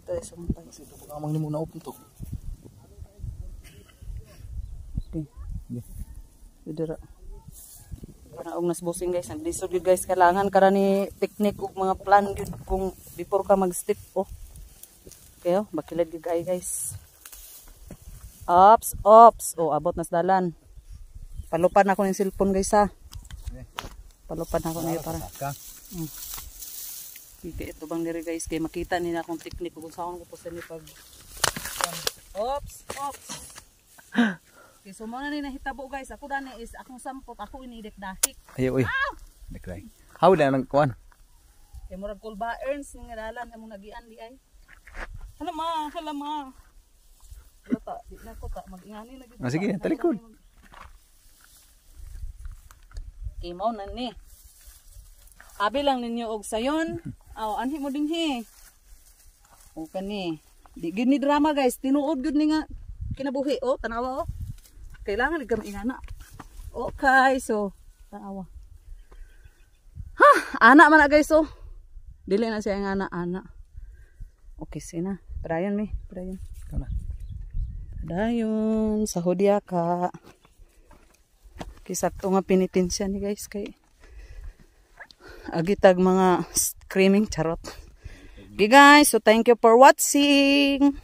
tayo sa mga tayo. Ito pag amang ni muna open to. Okay. Didira. Para og nas bossing guys, nagdisod yun guys, kailangan kara ni technique ug mga plan yun kung before ka mag-step oh. Okay oh, bakilid gyud kay guys. Ops. Oh, abot nas dalan. Palupad na ako ng cellphone guys ha. Palupad na ako na para. Okay, ito bang diri guys, kay makita nila akong technique kung saan ko po sa pag. Ops. Okay, so muna ni nahitabo guys. Ako dani is akong sampot, ako inidik-dahik. Ayo oy. Dikray. How na nang kuan? Kay murag kulba earns ning dalan among nagian di ay. Hala ma. Lata, di na ko ta mag-ingani na gid. Sige, talikod. Okay, mo na ni. Abi lang ninyo og sayon. Aw, anhi mo dinhi. O kani. Di gid ni drama guys, tinuod gud ni nga kinabuhi oh, tanawa oh. Kailangan ligam ingana. Okay, so tanawa. Ha, ana man na guys oh. Dili na siya ingana ana. Okay, sina. Padayon mi, padayon. Kana. Padayon sa hudya ka. Kisakto nga pinitensya ni guys kay agitag mga screaming charot. Okay guys, so thank you for watching.